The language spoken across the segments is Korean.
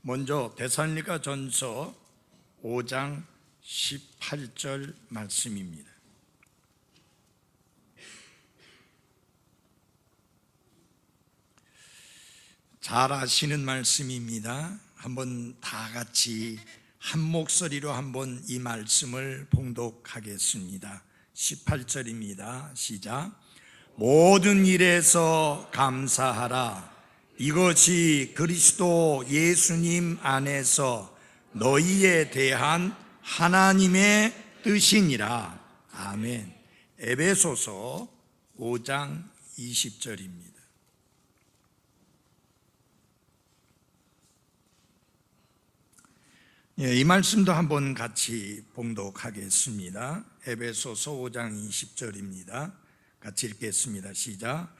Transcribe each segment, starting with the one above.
먼저 데살로니가 전서 5장 18절 말씀입니다. 잘 아시는 말씀입니다. 한번 다 같이 한 목소리로 한번 이 말씀을 봉독하겠습니다. 18절입니다. 시작. 모든 일에서 감사하라. 이것이 그리스도 예수님 안에서 너희에 대한 하나님의 뜻이니라. 아멘. 에베소서 5장 20절입니다. 이 말씀도 한번 같이 봉독하겠습니다. 에베소서 5장 20절입니다. 같이 읽겠습니다. 시작.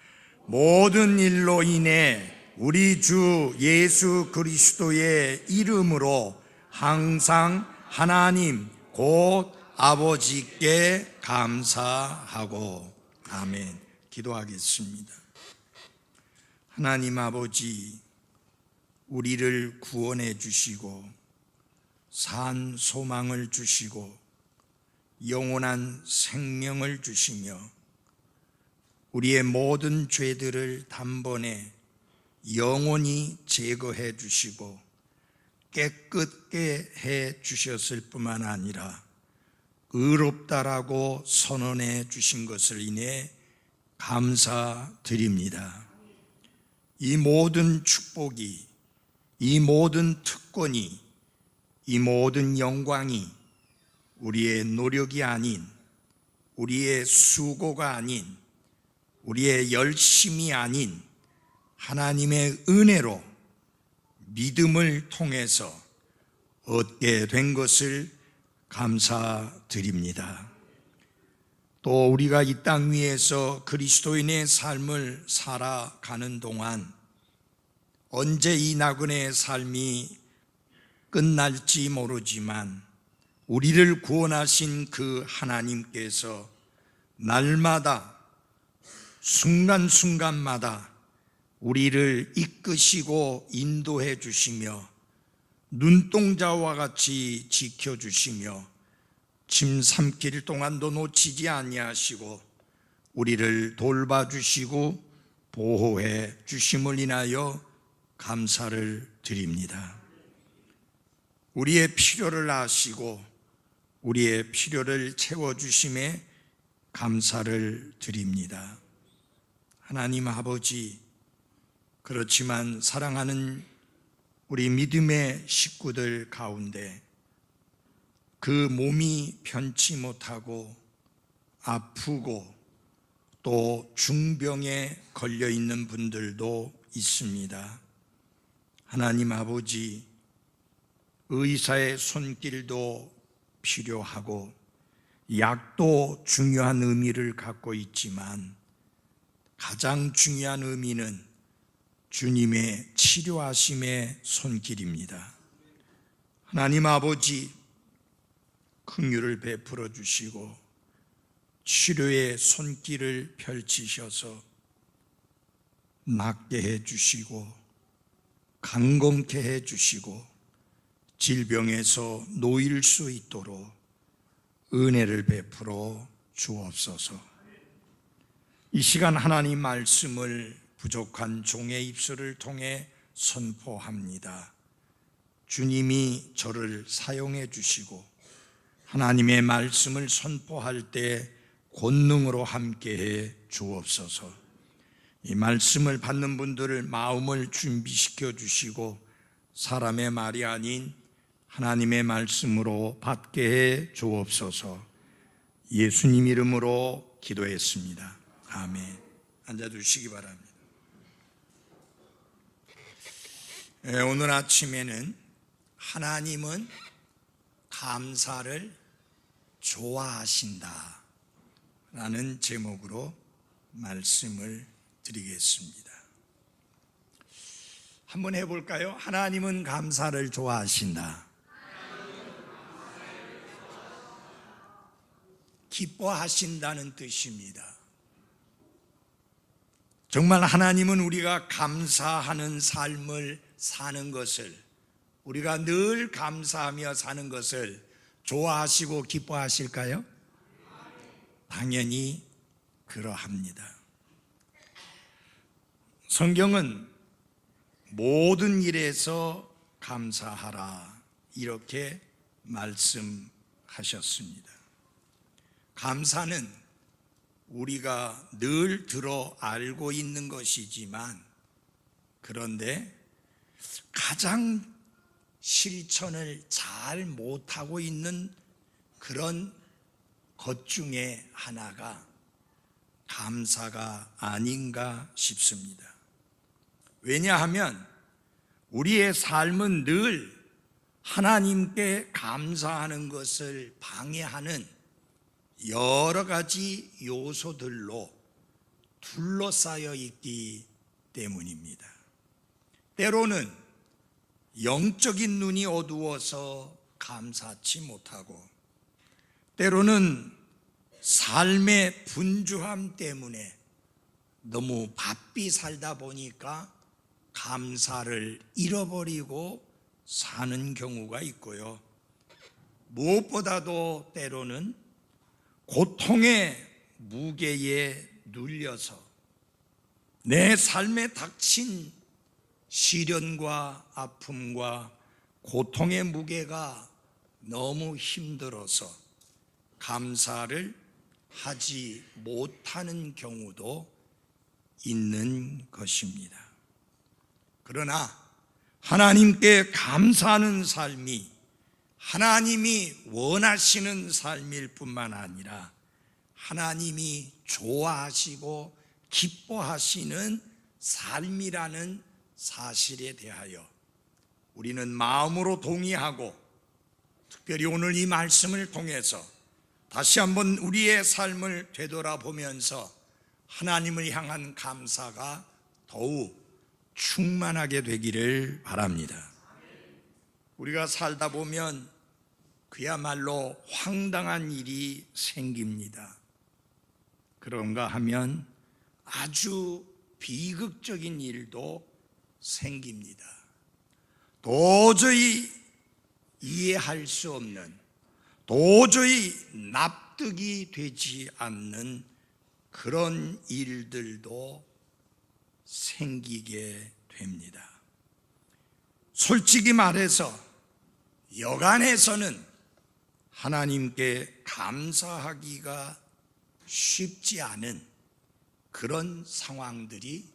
모든 일로 인해 우리 주 예수 그리스도의 이름으로 항상 하나님 곧 아버지께 감사하고. 아멘. 기도하겠습니다. 하나님 아버지, 우리를 구원해 주시고 산 소망을 주시고 영원한 생명을 주시며 우리의 모든 죄들을 단번에 영원히 제거해 주시고 깨끗게 해 주셨을 뿐만 아니라 의롭다라고 선언해 주신 것을 인해 감사드립니다. 이 모든 축복이, 이 모든 특권이, 이 모든 영광이 우리의 노력이 아닌, 우리의 수고가 아닌, 우리의 열심이 아닌 하나님의 은혜로 믿음을 통해서 얻게 된 것을 감사드립니다. 또 우리가 이 땅 위에서 그리스도인의 삶을 살아가는 동안 언제 이 나그네의 삶이 끝날지 모르지만 우리를 구원하신 그 하나님께서 날마다 순간순간마다 우리를 이끄시고 인도해 주시며 눈동자와 같이 지켜주시며 짐 삼킬 동안도 놓치지 아니하시고 우리를 돌봐주시고 보호해 주심을 인하여 감사를 드립니다. 우리의 필요를 아시고 우리의 필요를 채워주심에 감사를 드립니다. 하나님 아버지, 그렇지만 사랑하는 우리 믿음의 식구들 가운데 그 몸이 편치 못하고 아프고 또 중병에 걸려 있는 분들도 있습니다. 하나님 아버지, 의사의 손길도 필요하고 약도 중요한 의미를 갖고 있지만 가장 중요한 의미는 주님의 치료하심의 손길입니다. 하나님 아버지, 긍휼을 베풀어 주시고 치료의 손길을 펼치셔서 낫게 해 주시고 강건케 해 주시고 질병에서 놓일 수 있도록 은혜를 베풀어 주옵소서. 이 시간 하나님 말씀을 부족한 종의 입술을 통해 선포합니다. 주님이 저를 사용해 주시고 하나님의 말씀을 선포할 때 권능으로 함께해 주옵소서. 이 말씀을 받는 분들을 마음을 준비시켜 주시고 사람의 말이 아닌 하나님의 말씀으로 받게 해 주옵소서. 예수님 이름으로 기도했습니다. 아멘. 앉아주시기 바랍니다. 오늘 아침에는 하나님은 감사를 좋아하신다 라는 제목으로 말씀을 드리겠습니다. 한번 해볼까요? 하나님은 감사를 좋아하신다. 기뻐하신다는 뜻입니다. 정말 하나님은 우리가 감사하는 삶을 사는 것을 우리가 늘 감사하며 사는 것을 좋아하시고 기뻐하실까요? 당연히 그러합니다. 성경은 모든 일에서 감사하라 이렇게 말씀하셨습니다. 감사는 우리가 늘 들어 알고 있는 것이지만 그런데 가장 실천을 잘 못하고 있는 그런 것 중에 하나가 감사가 아닌가 싶습니다. 왜냐하면 우리의 삶은 늘 하나님께 감사하는 것을 방해하는 여러 가지 요소들로 둘러싸여 있기 때문입니다. 때로는 영적인 눈이 어두워서 감사치 못하고, 때로는 삶의 분주함 때문에 너무 바삐 살다 보니까 감사를 잃어버리고 사는 경우가 있고요. 무엇보다도 때로는 고통의 무게에 눌려서 내 삶에 닥친 시련과 아픔과 고통의 무게가 너무 힘들어서 감사를 하지 못하는 경우도 있는 것입니다. 그러나 하나님께 감사하는 삶이 하나님이 원하시는 삶일 뿐만 아니라 하나님이 좋아하시고 기뻐하시는 삶이라는 사실에 대하여 우리는 마음으로 동의하고, 특별히 오늘 이 말씀을 통해서 다시 한번 우리의 삶을 되돌아보면서 하나님을 향한 감사가 더욱 충만하게 되기를 바랍니다. 우리가 살다 보면 그야말로 황당한 일이 생깁니다. 그런가 하면 아주 비극적인 일도 생깁니다. 도저히 이해할 수 없는, 도저히 납득이 되지 않는 그런 일들도 생기게 됩니다. 솔직히 말해서 여간해서는 하나님께 감사하기가 쉽지 않은 그런 상황들이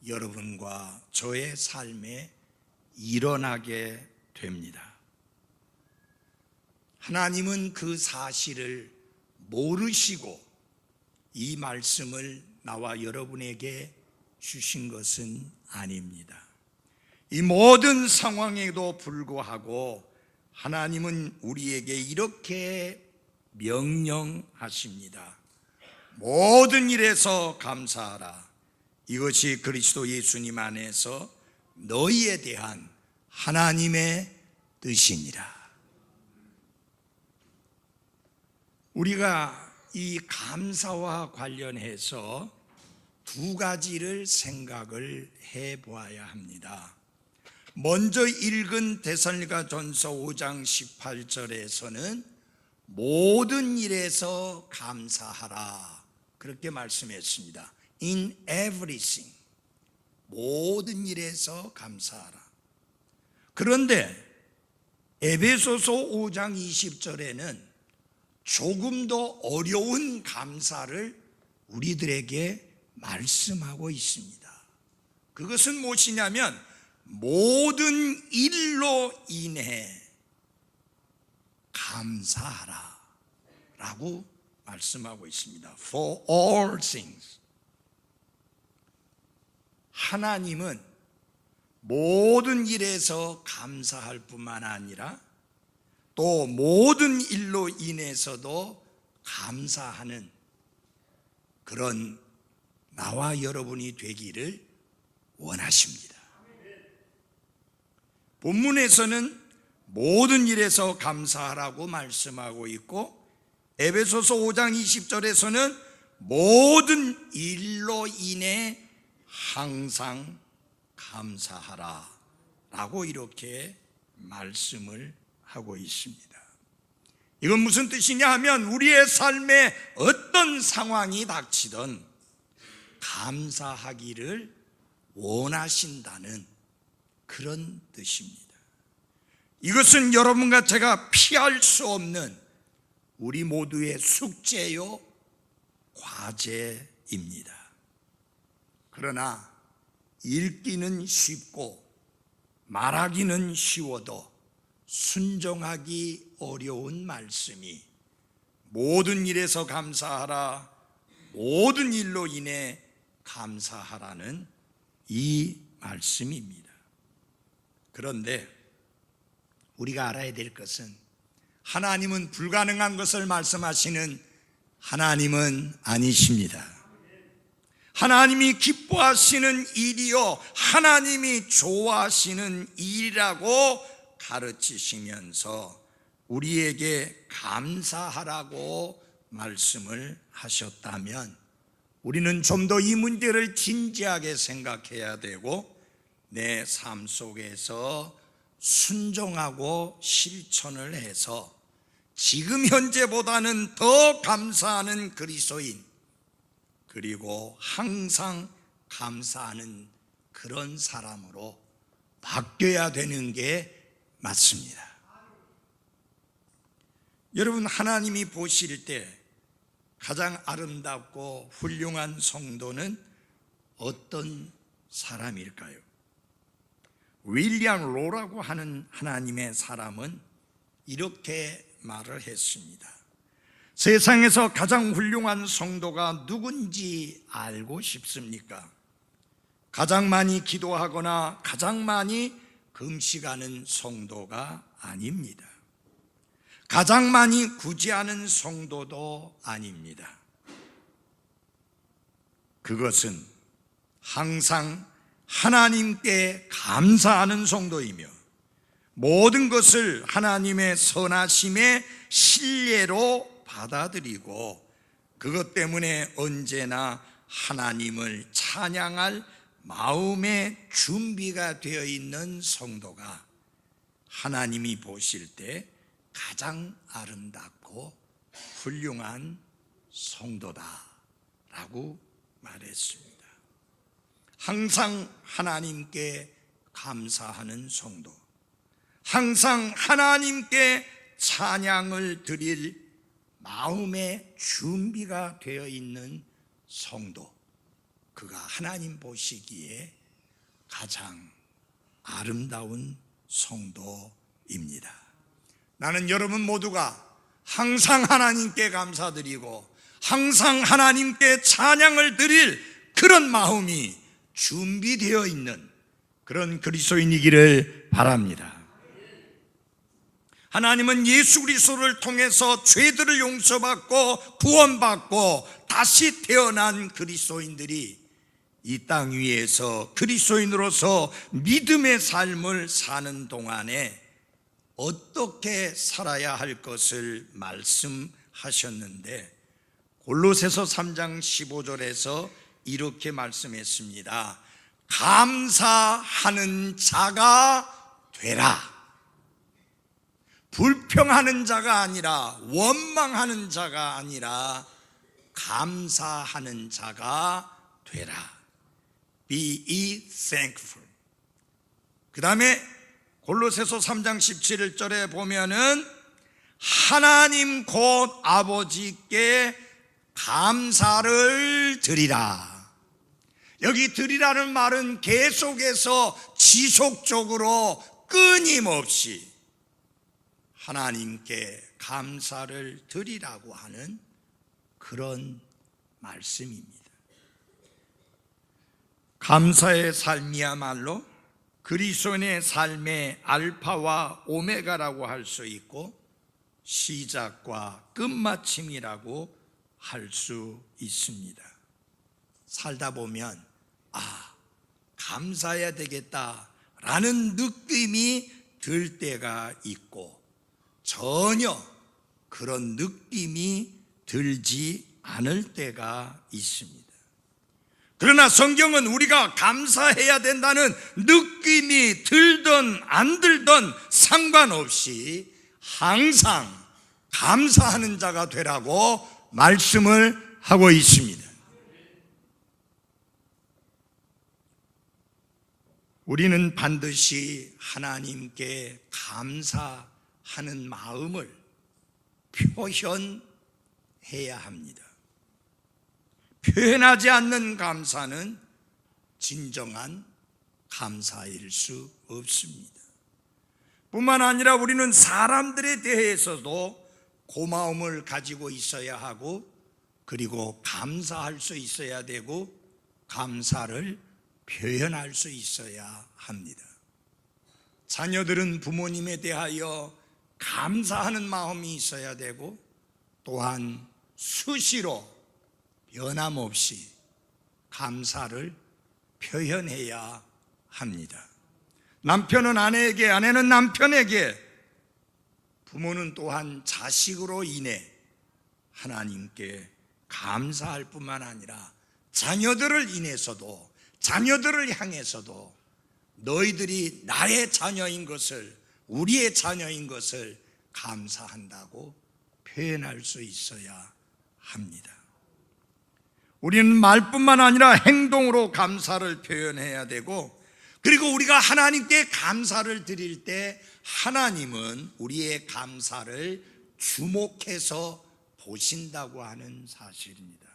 여러분과 저의 삶에 일어나게 됩니다. 하나님은 그 사실을 모르시고 이 말씀을 나와 여러분에게 주신 것은 아닙니다. 이 모든 상황에도 불구하고 하나님은 우리에게 이렇게 명령하십니다. 모든 일에서 감사하라. 이것이 그리스도 예수님 안에서 너희에 대한 하나님의 뜻이니라. 우리가 이 감사와 관련해서 두 가지를 생각을 해보아야 합니다. 먼저 읽은 데살로니가전서 5장 18절에서는 모든 일에서 감사하라 그렇게 말씀했습니다. In everything, 모든 일에서 감사하라. 그런데 에베소서 5장 20절에는 조금 더 어려운 감사를 우리들에게 말씀하고 있습니다. 그것은 무엇이냐면 모든 일로 인해 감사하라 라고 말씀하고 있습니다. For all things. 하나님은 모든 일에서 감사할 뿐만 아니라 또 모든 일로 인해서도 감사하는 그런 나와 여러분이 되기를 원하십니다. 본문에서는 모든 일에서 감사하라고 말씀하고 있고, 에베소서 5장 20절에서는 모든 일로 인해 항상 감사하라 라고 이렇게 말씀을 하고 있습니다. 이건 무슨 뜻이냐 하면 우리의 삶에 어떤 상황이 닥치든 감사하기를 원하신다는 그런 뜻입니다. 이것은 여러분과 제가 피할 수 없는 우리 모두의 숙제요, 과제입니다. 그러나 읽기는 쉽고 말하기는 쉬워도 순종하기 어려운 말씀이 모든 일에서 감사하라, 모든 일로 인해 감사하라는 이 말씀입니다. 그런데 우리가 알아야 될 것은 하나님은 불가능한 것을 말씀하시는 하나님은 아니십니다. 하나님이 기뻐하시는 일이요, 하나님이 좋아하시는 일이라고 가르치시면서 우리에게 감사하라고 말씀을 하셨다면 우리는 좀 더 이 문제를 진지하게 생각해야 되고 내 삶 속에서 순종하고 실천을 해서 지금 현재보다는 더 감사하는 그리스도인, 그리고 항상 감사하는 그런 사람으로 바뀌어야 되는 게 맞습니다. 여러분, 하나님이 보실 때 가장 아름답고 훌륭한 성도는 어떤 사람일까요? 윌리엄 로라고 하는 하나님의 사람은 이렇게 말을 했습니다. 세상에서 가장 훌륭한 성도가 누군지 알고 싶습니까? 가장 많이 기도하거나 가장 많이 금식하는 성도가 아닙니다. 가장 많이 구제하는 성도도 아닙니다. 그것은 항상 하나님께 감사하는 성도이며 모든 것을 하나님의 선하심의 신뢰로 받아들이고 그것 때문에 언제나 하나님을 찬양할 마음의 준비가 되어 있는 성도가 하나님이 보실 때 가장 아름답고 훌륭한 성도다라고 말했습니다. 항상 하나님께 감사하는 성도, 항상 하나님께 찬양을 드릴 마음의 준비가 되어 있는 성도, 그가 하나님 보시기에 가장 아름다운 성도입니다. 나는 여러분 모두가 항상 하나님께 감사드리고 항상 하나님께 찬양을 드릴 그런 마음이 준비되어 있는 그런 그리스도인이기를 바랍니다. 하나님은 예수 그리스도를 통해서 죄들을 용서받고 구원받고 다시 태어난 그리스도인들이 이 땅 위에서 그리스도인으로서 믿음의 삶을 사는 동안에 어떻게 살아야 할 것을 말씀하셨는데 골로새서 3장 15절에서 이렇게 말씀했습니다. 감사하는 자가 되라. 불평하는 자가 아니라 원망하는 자가 아니라 감사하는 자가 되라. Be ye thankful. 그 다음에 골로새서 3장 17절에 보면은 하나님 곧 아버지께 감사를 드리라. 여기 드리라는 말은 계속해서 지속적으로 끊임없이 하나님께 감사를 드리라고 하는 그런 말씀입니다. 감사의 삶이야말로 그리스도인의 삶의 알파와 오메가라고 할 수 있고 시작과 끝마침이라고 할 수 있습니다. 살다 보면 감사해야 되겠다라는 느낌이 들 때가 있고 전혀 그런 느낌이 들지 않을 때가 있습니다. 그러나 성경은 우리가 감사해야 된다는 느낌이 들든 안 들든 상관없이 항상 감사하는 자가 되라고 말씀을 하고 있습니다. 우리는 반드시 하나님께 감사하는 마음을 표현해야 합니다. 표현하지 않는 감사는 진정한 감사일 수 없습니다. 뿐만 아니라 우리는 사람들에 대해서도 고마움을 가지고 있어야 하고, 그리고 감사할 수 있어야 되고, 감사를 표현할 수 있어야 합니다. 자녀들은 부모님에 대하여 감사하는 마음이 있어야 되고, 또한 수시로 변함없이 감사를 표현해야 합니다. 남편은 아내에게, 아내는 남편에게, 부모는 또한 자식으로 인해 하나님께 감사할 뿐만 아니라 자녀들을 인해서도, 자녀들을 향해서도 너희들이 나의 자녀인 것을, 우리의 자녀인 것을 감사한다고 표현할 수 있어야 합니다. 우리는 말뿐만 아니라 행동으로 감사를 표현해야 되고, 그리고 우리가 하나님께 감사를 드릴 때 하나님은 우리의 감사를 주목해서 보신다고 하는 사실입니다.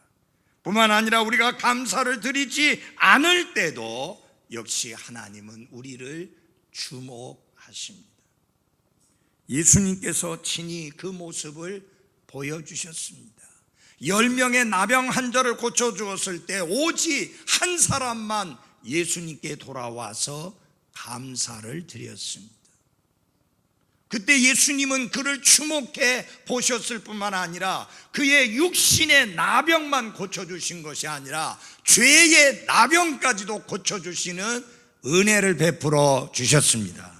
뿐만 아니라 우리가 감사를 드리지 않을 때도 역시 하나님은 우리를 주목하십니다. 예수님께서 친히 그 모습을 보여주셨습니다. 10명의 나병 환자를 고쳐주었을 때 오직 한 사람만 예수님께 돌아와서 감사를 드렸습니다. 그때 예수님은 그를 주목해 보셨을 뿐만 아니라 그의 육신의 나병만 고쳐주신 것이 아니라 죄의 나병까지도 고쳐주시는 은혜를 베풀어 주셨습니다.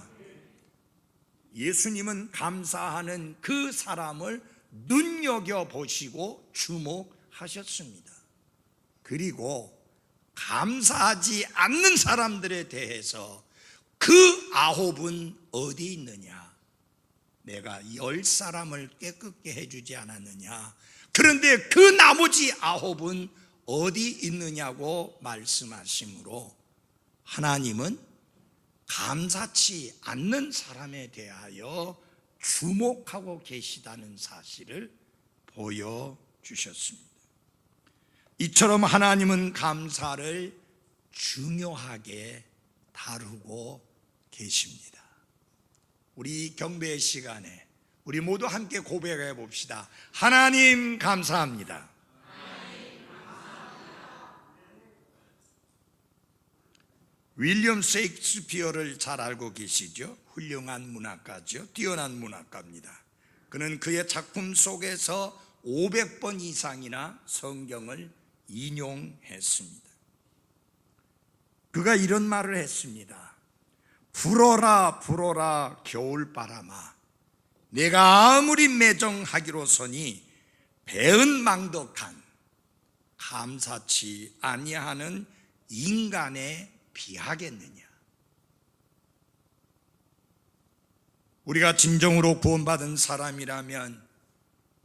예수님은 감사하는 그 사람을 눈여겨보시고 주목하셨습니다. 그리고 감사하지 않는 사람들에 대해서 그 9은 어디 있느냐? 내가 10사람을 깨끗게 해주지 않았느냐? 그런데 그 나머지 9은 어디 있느냐고 말씀하시므로 하나님은 감사치 않는 사람에 대하여 주목하고 계시다는 사실을 보여주셨습니다. 이처럼 하나님은 감사를 중요하게 다루고 계십니다. 우리 경배의 시간에 우리 모두 함께 고백해 봅시다. 하나님 감사합니다. 윌리엄 셰익스피어를 잘 알고 계시죠? 훌륭한 문학가죠. 뛰어난 문학가입니다. 그는 그의 작품 속에서 500번 이상이나 성경을 인용했습니다. 그가 이런 말을 했습니다. 불어라 불어라 겨울바람아, 내가 아무리 매정하기로서니 배은망덕한 감사치 아니하는 인간에 비하겠느냐. 우리가 진정으로 구원받은 사람이라면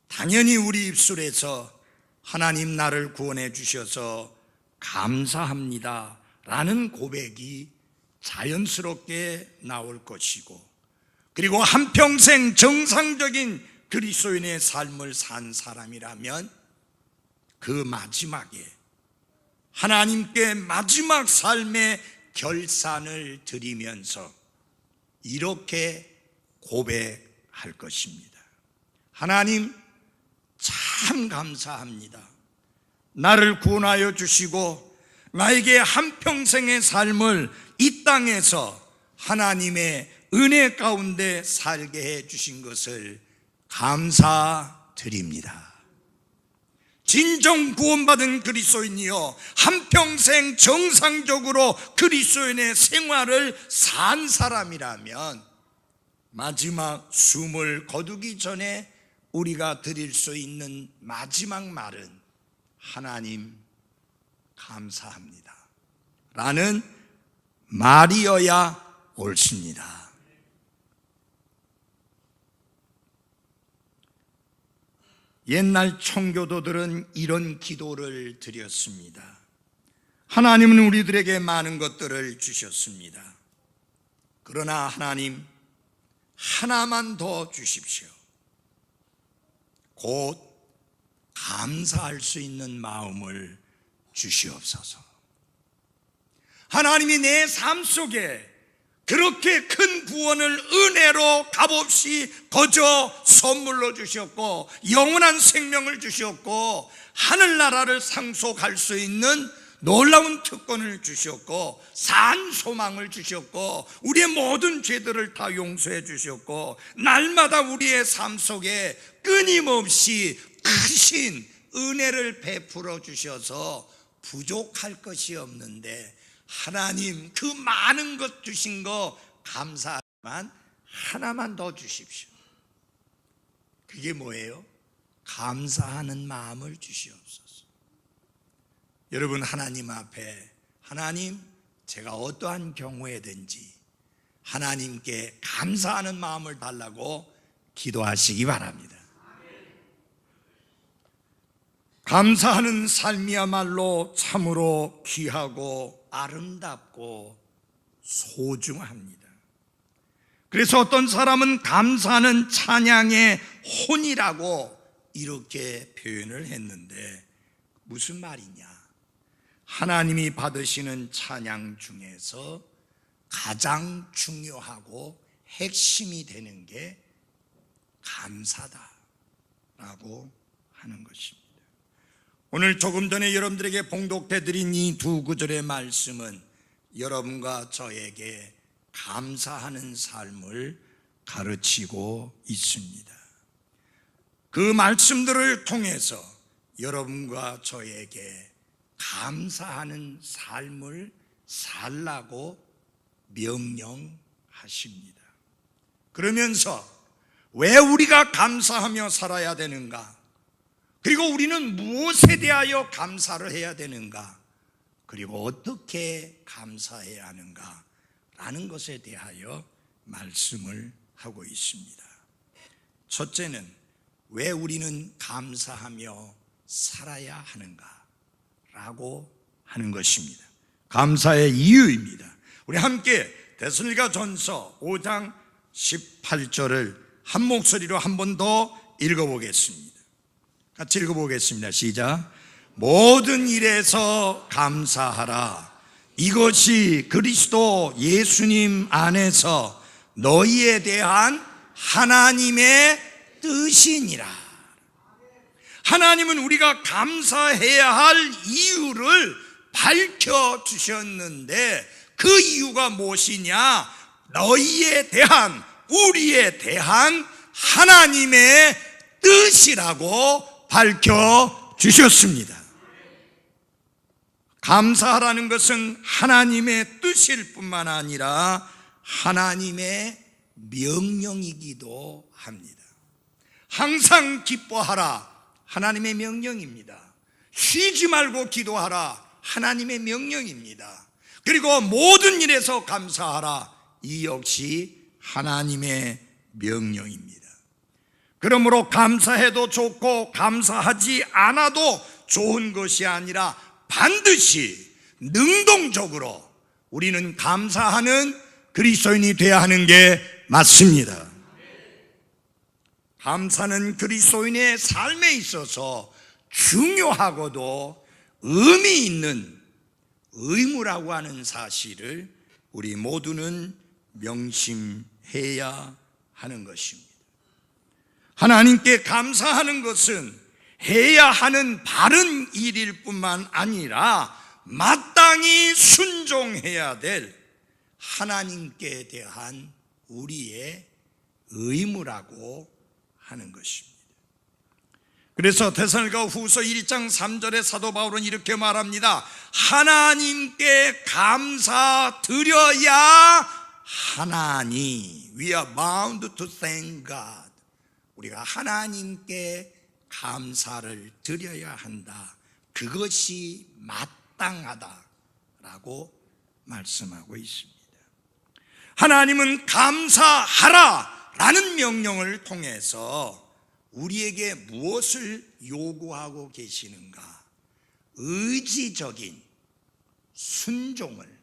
당연히 우리 입술에서 하나님 나를 구원해 주셔서 감사합니다 라는 고백이 자연스럽게 나올 것이고, 그리고 한평생 정상적인 그리스도인의 삶을 산 사람이라면 그 마지막에 하나님께 마지막 삶의 결산을 드리면서 이렇게 고백할 것입니다. 하나님 참 감사합니다. 나를 구원하여 주시고 나에게 한평생의 삶을 이 땅에서 하나님의 은혜 가운데 살게 해 주신 것을 감사드립니다. 진정 구원받은 그리스도인이요, 한평생 정상적으로 그리스도인의 생활을 산 사람이라면 마지막 숨을 거두기 전에 우리가 드릴 수 있는 마지막 말은 하나님 감사합니다 라는 말이어야 옳습니다. 옛날 청교도들은 이런 기도를 드렸습니다. 하나님은 우리들에게 많은 것들을 주셨습니다. 그러나 하나님, 하나만 더 주십시오. 곧 감사할 수 있는 마음을 주시옵소서. 하나님이 내 삶 속에 그렇게 큰 구원을 은혜로 값없이 거저 선물로 주셨고, 영원한 생명을 주셨고, 하늘나라를 상속할 수 있는 놀라운 특권을 주셨고, 산 소망을 주셨고, 우리의 모든 죄들을 다 용서해 주셨고, 날마다 우리의 삶 속에 끊임없이 크신 은혜를 베풀어 주셔서 부족할 것이 없는데, 하나님 그 많은 것 주신 거 감사하지만 하나만 더 주십시오. 그게 뭐예요? 감사하는 마음을 주시옵소서. 여러분, 하나님 앞에, 하나님, 제가 어떠한 경우에든지 하나님께 감사하는 마음을 달라고 기도하시기 바랍니다. 감사하는 삶이야말로 참으로 귀하고 아름답고 소중합니다. 그래서 어떤 사람은 감사는 찬양의 혼이라고 이렇게 표현을 했는데, 무슨 말이냐? 하나님이 받으시는 찬양 중에서 가장 중요하고 핵심이 되는 게 감사다라고 하는 것입니다. 오늘 조금 전에 여러분들에게 봉독해 드린 이 두 구절의 말씀은 여러분과 저에게 감사하는 삶을 가르치고 있습니다. 그 말씀들을 통해서 여러분과 저에게 감사하는 삶을 살라고 명령하십니다. 그러면서 왜 우리가 감사하며 살아야 되는가? 그리고 우리는 무엇에 대하여 감사를 해야 되는가? 그리고 어떻게 감사해야 하는가? 라는 것에 대하여 말씀을 하고 있습니다. 첫째는 왜 우리는 감사하며 살아야 하는가? 라고 하는 것입니다. 감사의 이유입니다. 우리 함께 데살로니가전서 5장 18절을 한 목소리로 한 번 더 읽어보겠습니다. 같이 읽어보겠습니다. 시작. 모든 일에서 감사하라. 이것이 그리스도 예수님 안에서 너희에 대한 하나님의 뜻이니라. 하나님은 우리가 감사해야 할 이유를 밝혀주셨는데, 그 이유가 무엇이냐? 너희에 대한, 우리에 대한 하나님의 뜻이라고 밝혀주셨습니다. 감사하라는 것은 하나님의 뜻일 뿐만 아니라 하나님의 명령이기도 합니다. 항상 기뻐하라, 하나님의 명령입니다. 쉬지 말고 기도하라, 하나님의 명령입니다. 그리고 모든 일에서 감사하라, 이 역시 하나님의 명령입니다. 그러므로 감사해도 좋고 감사하지 않아도 좋은 것이 아니라 반드시 능동적으로 우리는 감사하는 그리스도인이 되어야 하는 게 맞습니다. 감사는 그리스도인의 삶에 있어서 중요하고도 의미 있는 의무라고 하는 사실을 우리 모두는 명심해야 하는 것입니다. 하나님께 감사하는 것은 해야 하는 바른 일일 뿐만 아니라 마땅히 순종해야 될 하나님께 대한 우리의 의무라고 하는 것입니다. 그래서 데살로니가 후서 1장 3절에 사도 바울은 이렇게 말합니다. 하나님께 감사드려야 하나니, We are bound to thank God. 우리가 하나님께 감사를 드려야 한다. 그것이 합당하다라고 말씀하고 있습니다. 하나님은 감사하라 라는 명령을 통해서 우리에게 무엇을 요구하고 계시는가? 의지적인 순종을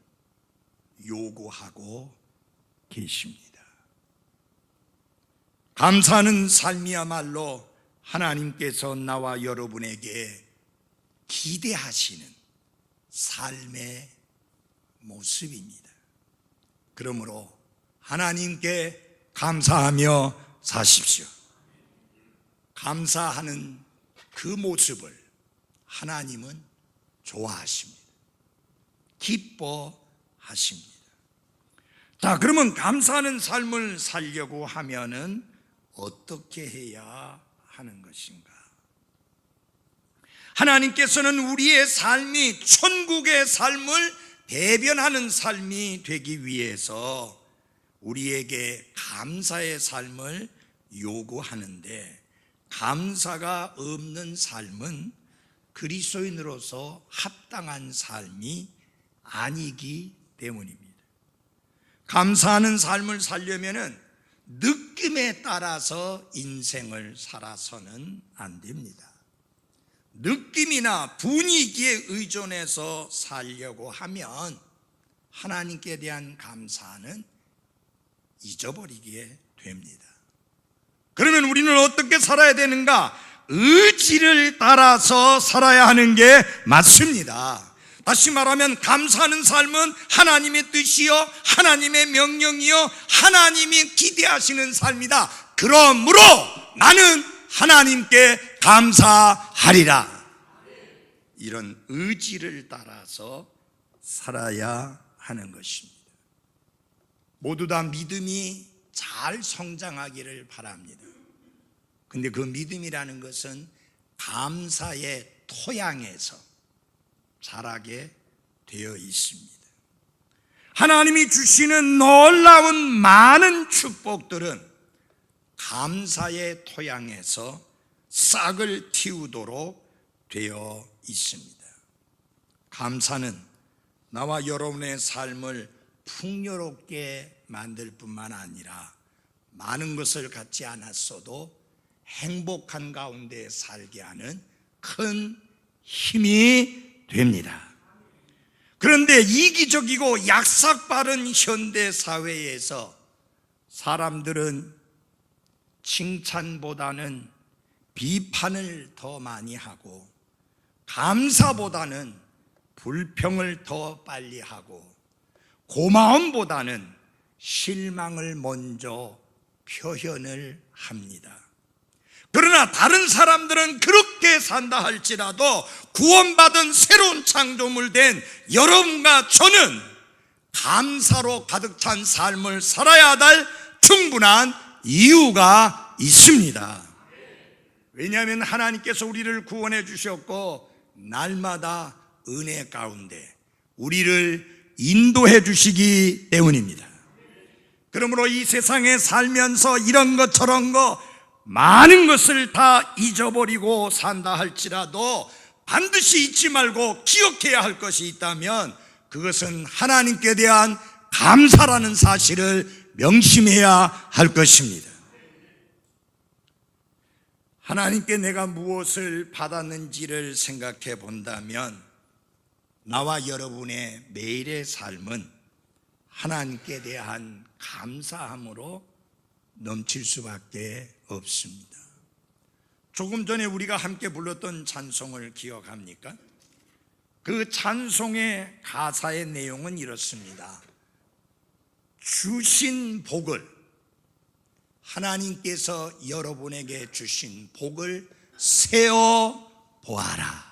요구하고 계십니다. 감사하는 삶이야말로 하나님께서 나와 여러분에게 기대하시는 삶의 모습입니다. 그러므로 하나님께 감사하며 사십시오. 감사하는 그 모습을 하나님은 좋아하십니다. 기뻐하십니다. 자, 그러면 감사하는 삶을 살려고 하면은 어떻게 해야 하는 것인가? 하나님께서는 우리의 삶이 천국의 삶을 대변하는 삶이 되기 위해서 우리에게 감사의 삶을 요구하는데, 감사가 없는 삶은 그리스도인으로서 합당한 삶이 아니기 때문입니다. 감사하는 삶을 살려면은 느낌에 따라서 인생을 살아서는 안 됩니다. 느낌이나 분위기에 의존해서 살려고 하면 하나님께 대한 감사는 잊어버리게 됩니다. 그러면 우리는 어떻게 살아야 되는가? 의지를 따라서 살아야 하는 게 맞습니다. 다시 말하면 감사하는 삶은 하나님의 뜻이요, 하나님의 명령이요, 하나님이 기대하시는 삶이다. 그러므로 나는 하나님께 감사하리라. 이런 의지를 따라서 살아야 하는 것입니다. 모두 다 믿음이 잘 성장하기를 바랍니다. 근데 그 믿음이라는 것은 감사의 토양에서 자라게 되어 있습니다. 하나님이 주시는 놀라운 많은 축복들은 감사의 토양에서 싹을 틔우도록 되어 있습니다. 감사는 나와 여러분의 삶을 풍요롭게 만들 뿐만 아니라 많은 것을 갖지 않았어도 행복한 가운데 살게 하는 큰 힘이 됩니다. 그런데 이기적이고 약삭빠른 현대 사회에서 사람들은 칭찬보다는 비판을 더 많이 하고 감사보다는 불평을 더 빨리 하고 고마움보다는 실망을 먼저 표현을 합니다. 그러나 다른 사람들은 그렇게 산다 할지라도 구원받은 새로운 창조물 된 여러분과 저는 감사로 가득 찬 삶을 살아야 할 충분한 이유가 있습니다. 왜냐하면 하나님께서 우리를 구원해 주셨고 날마다 은혜 가운데 우리를 인도해 주시기 때문입니다. 그러므로 이 세상에 살면서 이런 것 저런 거 많은 것을 다 잊어버리고 산다 할지라도 반드시 잊지 말고 기억해야 할 것이 있다면 그것은 하나님께 대한 감사라는 사실을 명심해야 할 것입니다. 하나님께 내가 무엇을 받았는지를 생각해 본다면 나와 여러분의 매일의 삶은 하나님께 대한 감사함으로 넘칠 수밖에 없습니다. 조금 전에 우리가 함께 불렀던 찬송을 기억합니까? 그 찬송의 가사의 내용은 이렇습니다. 주신 복을, 하나님께서 여러분에게 주신 복을 세어 보아라.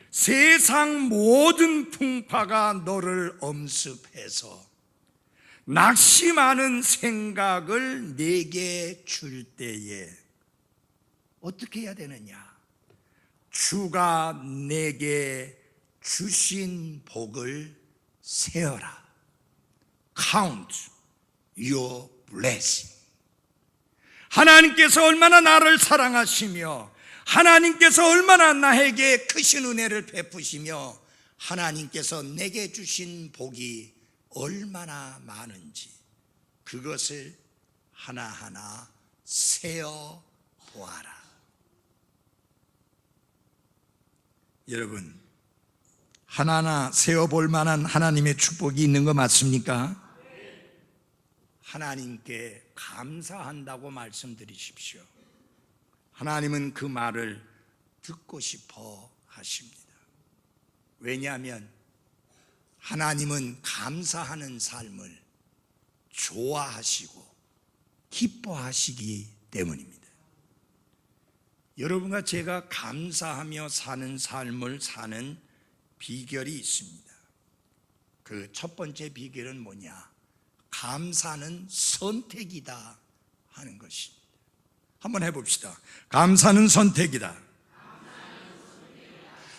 세상 모든 풍파가 너를 엄습해서 낙심하는 생각을 내게 줄 때에 어떻게 해야 되느냐? 주가 내게 주신 복을 세어라. Count your blessing. 하나님께서 얼마나 나를 사랑하시며 하나님께서 얼마나 나에게 크신 은혜를 베푸시며 하나님께서 내게 주신 복이 얼마나 많은지 그것을 하나하나 세어 보아라. 여러분, 하나하나 세어볼 만한 하나님의 축복이 있는 거 맞습니까? 하나님께 감사한다고 말씀드리십시오. 하나님은 그 말을 듣고 싶어 하십니다. 왜냐하면 하나님은 감사하는 삶을 좋아하시고 기뻐하시기 때문입니다. 여러분과 제가 감사하며 사는 삶을 사는 비결이 있습니다. 그 첫 번째 비결은 뭐냐? 감사는 선택이다 하는 것입니다. 한번 해봅시다. 감사는 선택이다.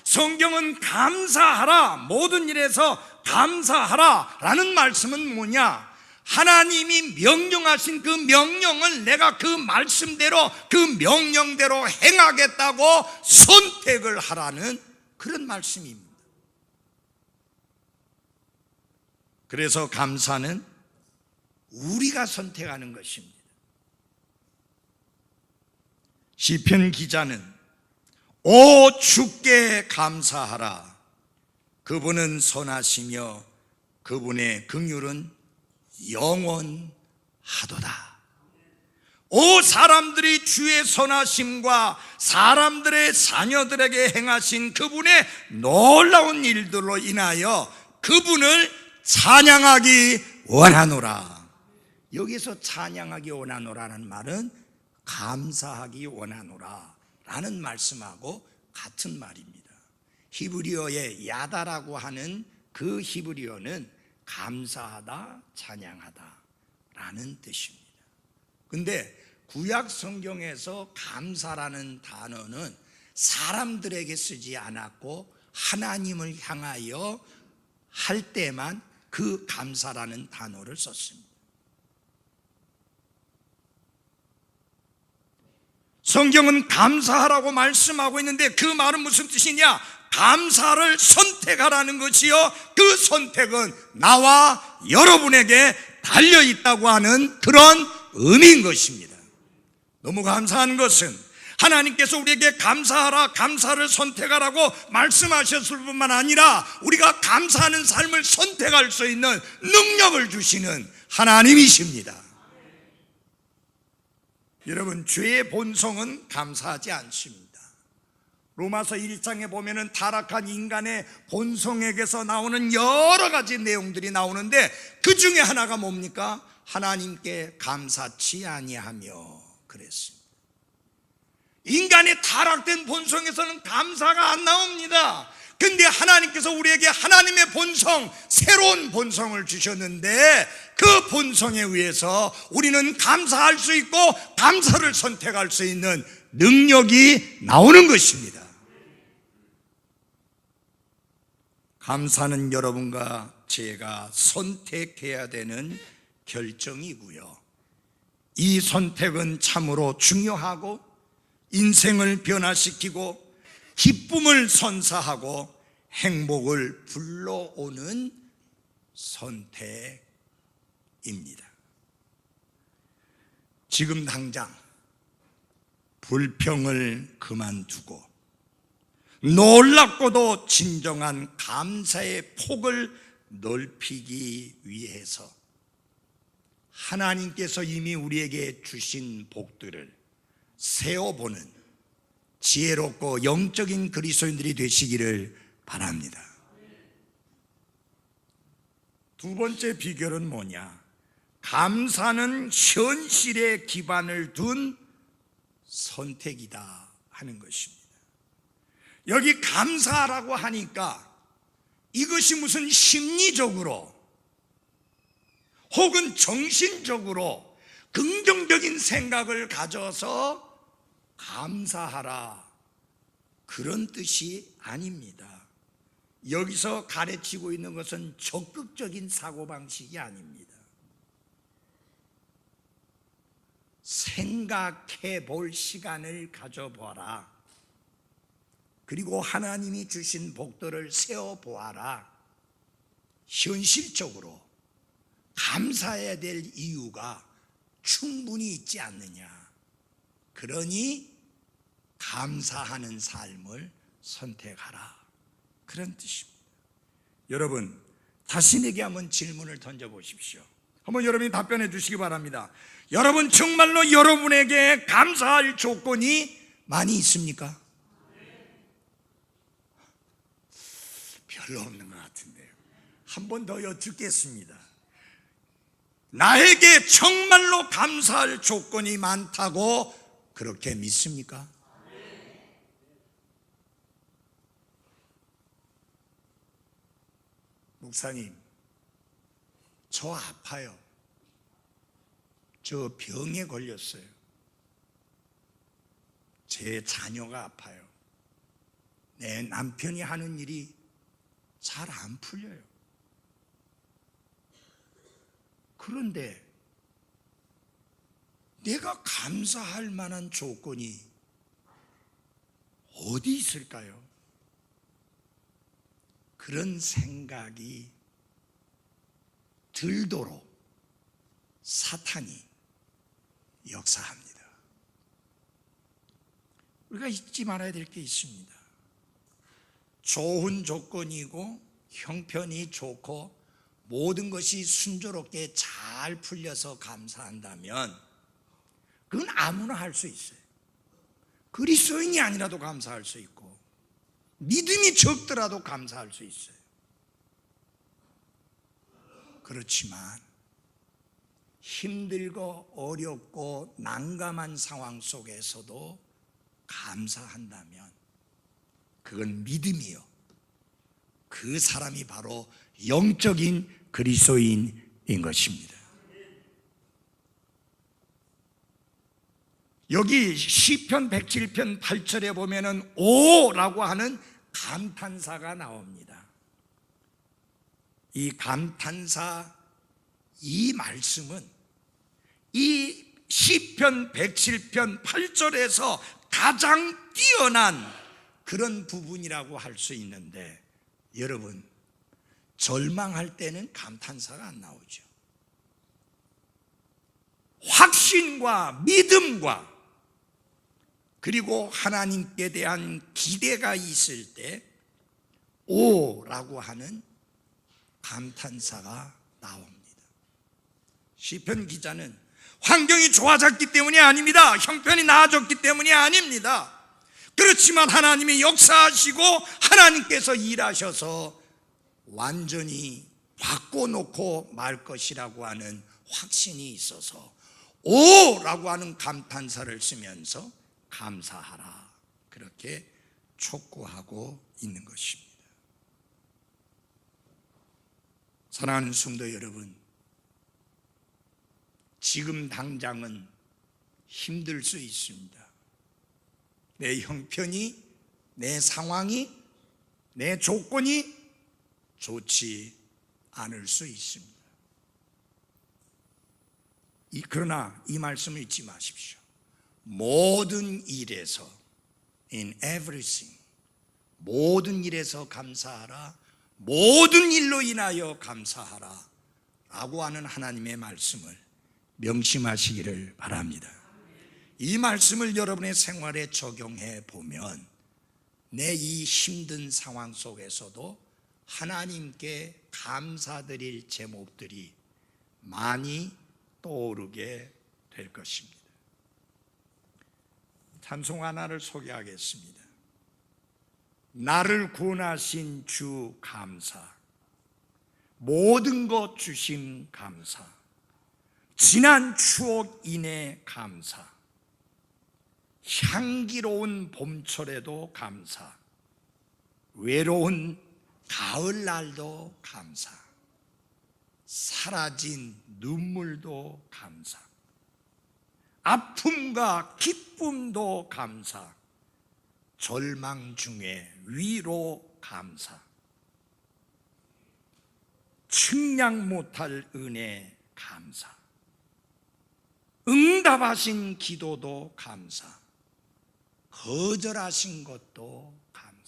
성경은 감사하라, 모든 일에서 감사하라 라는 말씀은 뭐냐? 하나님이 명령하신 그 명령을 내가 그 말씀대로 그 명령대로 행하겠다고 선택을 하라는 그런 말씀입니다. 그래서 감사는 우리가 선택하는 것입니다. 시편 기자는 오 주께 감사하라. 그분은 선하시며 그분의 긍휼은 영원하도다. 오 사람들이 주의 선하심과 사람들의 자녀들에게 행하신 그분의 놀라운 일들로 인하여 그분을 찬양하기 원하노라. 여기서 찬양하기 원하노라는 말은 감사하기 원하노라 라는 말씀하고 같은 말입니다. 히브리어의 야다라고 하는 그 히브리어는 감사하다, 찬양하다 라는 뜻입니다. 근데 구약 성경에서 감사라는 단어는 사람들에게 쓰지 않았고 하나님을 향하여 할 때만 그 감사라는 단어를 썼습니다. 성경은 감사하라고 말씀하고 있는데 그 말은 무슨 뜻이냐? 감사를 선택하라는 것이요, 그 선택은 나와 여러분에게 달려있다고 하는 그런 의미인 것입니다. 너무 감사한 것은 하나님께서 우리에게 감사하라, 감사를 선택하라고 말씀하셨을 뿐만 아니라 우리가 감사하는 삶을 선택할 수 있는 능력을 주시는 하나님이십니다. 여러분, 죄의 본성은 감사하지 않습니다. 로마서 1장에 보면은 타락한 인간의 본성에게서 나오는 여러 가지 내용들이 나오는데 그 중에 하나가 뭡니까? 하나님께 감사치 아니하며 그랬습니다. 인간의 타락된 본성에서는 감사가 안 나옵니다. 근데 하나님께서 우리에게 하나님의 본성, 새로운 본성을 주셨는데 그 본성에 의해서 우리는 감사할 수 있고 감사를 선택할 수 있는 능력이 나오는 것입니다. 감사는 여러분과 제가 선택해야 되는 결정이고요. 이 선택은 참으로 중요하고 인생을 변화시키고 기쁨을 선사하고 행복을 불러오는 선택입니다. 지금 당장 불평을 그만두고 놀랍고도 진정한 감사의 폭을 넓히기 위해서 하나님께서 이미 우리에게 주신 복들을 세어보는 지혜롭고 영적인 그리스도인들이 되시기를 바랍니다. 두 번째 비결은 뭐냐? 감사는 현실에 기반을 둔 선택이다 하는 것입니다. 여기 감사라고 하니까 이것이 무슨 심리적으로 혹은 정신적으로 긍정적인 생각을 가져서 감사하라 그런 뜻이 아닙니다. 여기서 가르치고 있는 것은 적극적인 사고방식이 아닙니다. 생각해 볼 시간을 가져보라 그리고 하나님이 주신 복들을 세어보아라. 현실적으로 감사해야 될 이유가 충분히 있지 않느냐. 그러니 감사하는 삶을 선택하라. 그런 뜻입니다. 여러분, 자신에게 한번 질문을 던져보십시오. 한번 여러분이 답변해 주시기 바랍니다. 여러분 정말로 여러분에게 감사할 조건이 많이 있습니까? 별로 없는 것 같은데요. 한 번 더 여쭙겠습니다. 나에게 정말로 감사할 조건이 많다고 그렇게 믿습니까? 목사님, 저 아파요. 저 병에 걸렸어요. 제 자녀가 아파요. 내 남편이 하는 일이 잘 안 풀려요. 그런데 내가 감사할 만한 조건이 어디 있을까요? 그런 생각이 들도록 사탄이 역사합니다. 우리가 잊지 말아야 될 게 있습니다. 좋은 조건이고 형편이 좋고 모든 것이 순조롭게 잘 풀려서 감사한다면 그건 아무나 할 수 있어요. 그리스도인이 아니라도 감사할 수 있고 믿음이 적더라도 감사할 수 있어요. 그렇지만 힘들고 어렵고 난감한 상황 속에서도 감사한다면 그건 믿음이요. 그 사람이 바로 영적인 그리스도인인 것입니다. 여기 시편 107편 8절에 보면은 오라고 하는 감탄사가 나옵니다. 이 감탄사, 이 말씀은 이 시편 107편 8절에서 가장 뛰어난 그런 부분이라고 할 수 있는데, 여러분 절망할 때는 감탄사가 안 나오죠. 확신과 믿음과 그리고 하나님께 대한 기대가 있을 때 오라고 하는 감탄사가 나옵니다. 시편 기자는 환경이 좋아졌기 때문이 아닙니다. 형편이 나아졌기 때문이 아닙니다. 그렇지만 하나님이 역사하시고 하나님께서 일하셔서 완전히 바꿔놓고 말 것이라고 하는 확신이 있어서 오라고 하는 감탄사를 쓰면서 감사하라, 그렇게 촉구하고 있는 것입니다. 사랑하는 성도 여러분, 지금 당장은 힘들 수 있습니다. 내 형편이, 내 상황이, 내 조건이 좋지 않을 수 있습니다. 그러나 이 말씀을 잊지 마십시오. 모든 일에서, in everything, 모든 일에서 감사하라, 모든 일로 인하여 감사하라 라고 하는 하나님의 말씀을 명심하시기를 바랍니다. 이 말씀을 여러분의 생활에 적용해 보면 내 이 힘든 상황 속에서도 하나님께 감사드릴 제목들이 많이 떠오르게 될 것입니다. 찬송 하나를 소개하겠습니다. 나를 구원하신 주 감사, 모든 것 주심 감사, 지난 추억 인해 감사, 향기로운 봄철에도 감사, 외로운 가을날도 감사, 사라진 눈물도 감사, 아픔과 기쁨도 감사, 절망 중에 위로 감사, 측량 못할 은혜 감사, 응답하신 기도도 감사, 거절하신 것도 감사.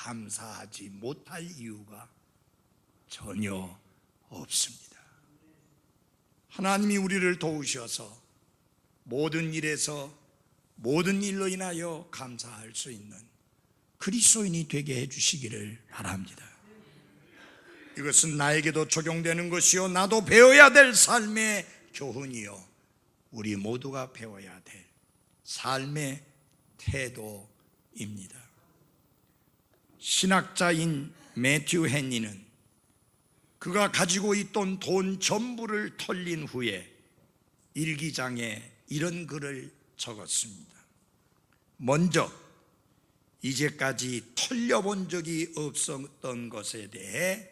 감사하지 못할 이유가 전혀 없습니다. 하나님이 우리를 도우셔서 모든 일에서 모든 일로 인하여 감사할 수 있는 그리스도인이 되게 해주시기를 바랍니다. 이것은 나에게도 적용되는 것이요, 나도 배워야 될 삶의 교훈이요, 우리 모두가 배워야 될 삶의 태도입니다. 신학자인 매튜 헨리는 그가 가지고 있던 돈 전부를 털린 후에 일기장에 이런 글을 적었습니다. 먼저 이제까지 털려본 적이 없었던 것에 대해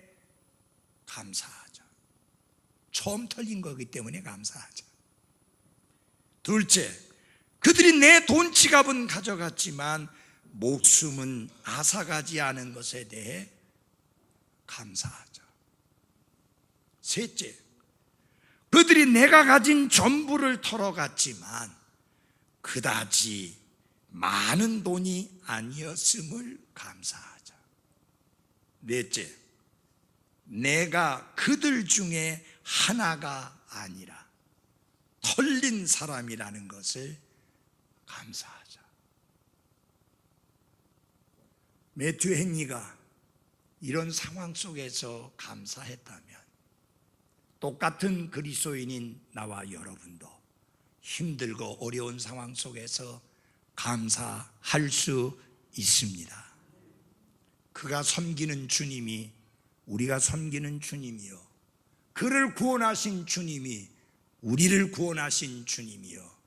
감사하자. 처음 털린 거기 때문에 감사하자. 둘째, 그들이 내 돈 지갑은 가져갔지만 목숨은 앗아가지 않은 것에 대해 감사하자. 셋째, 그들이 내가 가진 전부를 털어갔지만 그다지 많은 돈이 아니었음을 감사하자. 넷째, 내가 그들 중에 하나가 아니라 털린 사람이라는 것을 감사하자. 매튜 헨리가 이런 상황 속에서 감사했다면 똑같은 그리스도인인 나와 여러분도 힘들고 어려운 상황 속에서 감사할 수 있습니다. 그가 섬기는 주님이 우리가 섬기는 주님이요, 그를 구원하신 주님이 우리를 구원하신 주님이요,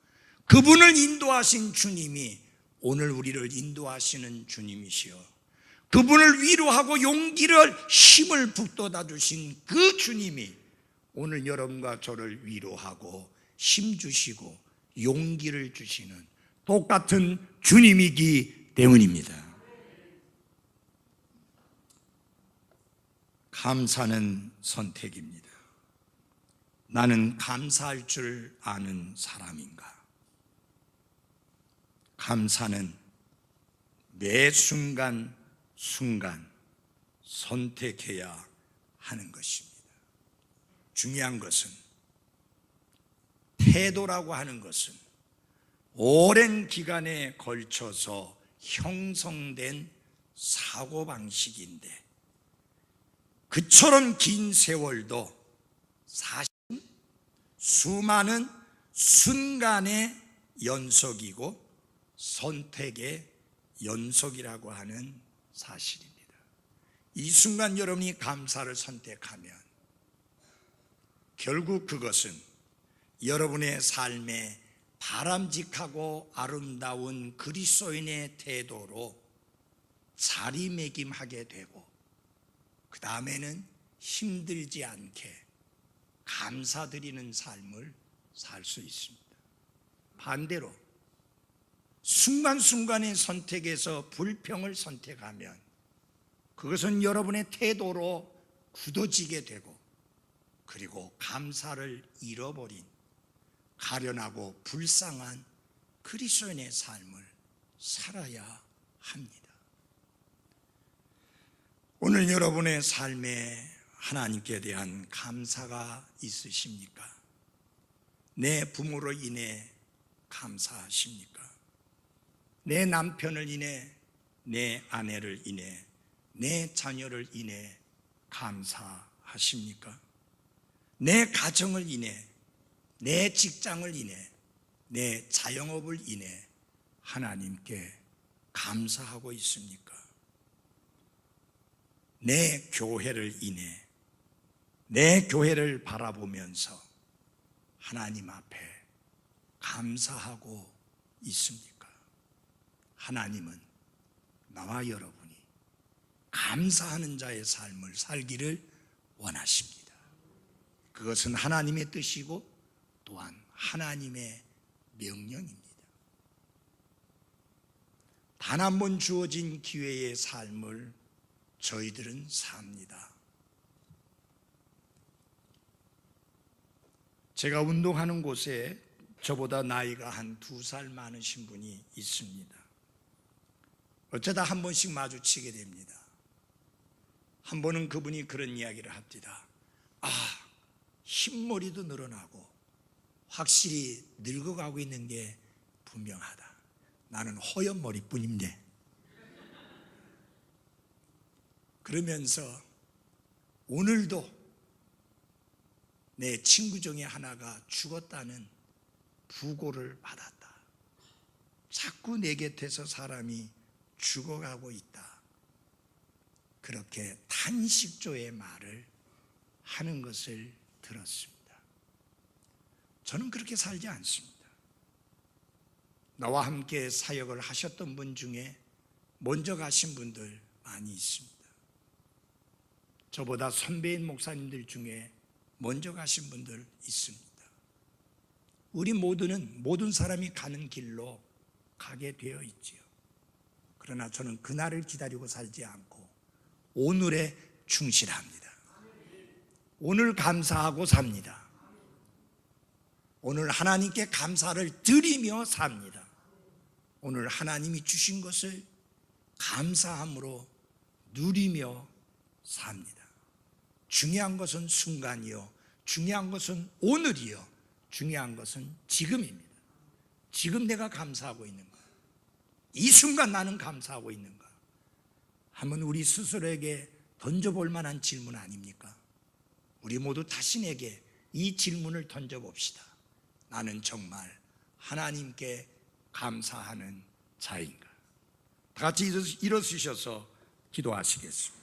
그분을 인도하신 주님이 오늘 우리를 인도하시는 주님이시요, 그분을 위로하고 용기를 힘을 북돋아 주신 그 주님이 오늘 여러분과 저를 위로하고 힘 주시고 용기를 주시는 똑같은 주님이기 때문입니다. 감사는 선택입니다. 나는 감사할 줄 아는 사람인가? 감사는 매 순간 순간 선택해야 하는 것입니다. 중요한 것은, 태도라고 하는 것은 오랜 기간에 걸쳐서 형성된 사고방식인데, 그처럼 긴 세월도 사실 수많은 순간의 연속이고 선택의 연속이라고 하는 사실입니다. 이 순간 여러분이 감사를 선택하면 결국 그것은 여러분의 삶에 바람직하고 아름다운 그리스도인의 태도로 자리매김하게 되고, 그 다음에는 힘들지 않게 감사드리는 삶을 살 수 있습니다. 반대로 순간순간의 선택에서 불평을 선택하면 그것은 여러분의 태도로 굳어지게 되고, 그리고 감사를 잃어버린 가련하고 불쌍한 그리스도인의 삶을 살아야 합니다. 오늘 여러분의 삶에 하나님께 대한 감사가 있으십니까? 내 부모로 인해 감사하십니까? 내 남편을 인해, 내 아내를 인해, 내 자녀를 인해 감사하십니까? 내 가정을 인해, 내 직장을 인해, 내 자영업을 인해 하나님께 감사하고 있습니까? 내 교회를 인해, 내 교회를 바라보면서 하나님 앞에 감사하고 있습니까? 하나님은 나와 여러분이 감사하는 자의 삶을 살기를 원하십니다. 그것은 하나님의 뜻이고 또한 하나님의 명령입니다. 단 한 번 주어진 기회의 삶을 저희들은 삽니다. 제가 운동하는 곳에 저보다 나이가 한 2살 많으신 분이 있습니다. 어쩌다 한 번씩 마주치게 됩니다. 한 번은 그분이 그런 이야기를 합니다. 흰머리도 늘어나고 확실히 늙어가고 있는 게 분명하다. 나는 허연 머리뿐인데. 그러면서 오늘도 내 친구 중에 하나가 죽었다는 부고를 받았다. 자꾸 내 곁에서 사람이 죽어가고 있다. 그렇게 탄식조의 말을 하는 것을 들었습니다. 저는 그렇게 살지 않습니다. 나와 함께 사역을 하셨던 분 중에 먼저 가신 분들 많이 있습니다. 저보다 선배인 목사님들 중에 먼저 가신 분들 있습니다. 우리 모든 사람이 가는 길로 가게 되어 있지요. 그러나 저는 그날을 기다리고 살지 않고 오늘에 충실합니다. 오늘 감사하고 삽니다. 오늘 하나님께 감사를 드리며 삽니다. 오늘 하나님이 주신 것을 감사함으로 누리며 삽니다. 중요한 것은 순간이요, 중요한 것은 오늘이요, 중요한 것은 지금입니다. 지금 내가 감사하고 있는가? 이 순간 나는 감사하고 있는가? 한번 우리 스스로에게 던져볼 만한 질문 아닙니까? 우리 모두 자신에게 이 질문을 던져봅시다. 나는 정말 하나님께 감사하는 자인가? 다 같이 일어서셔서 기도하시겠습니다.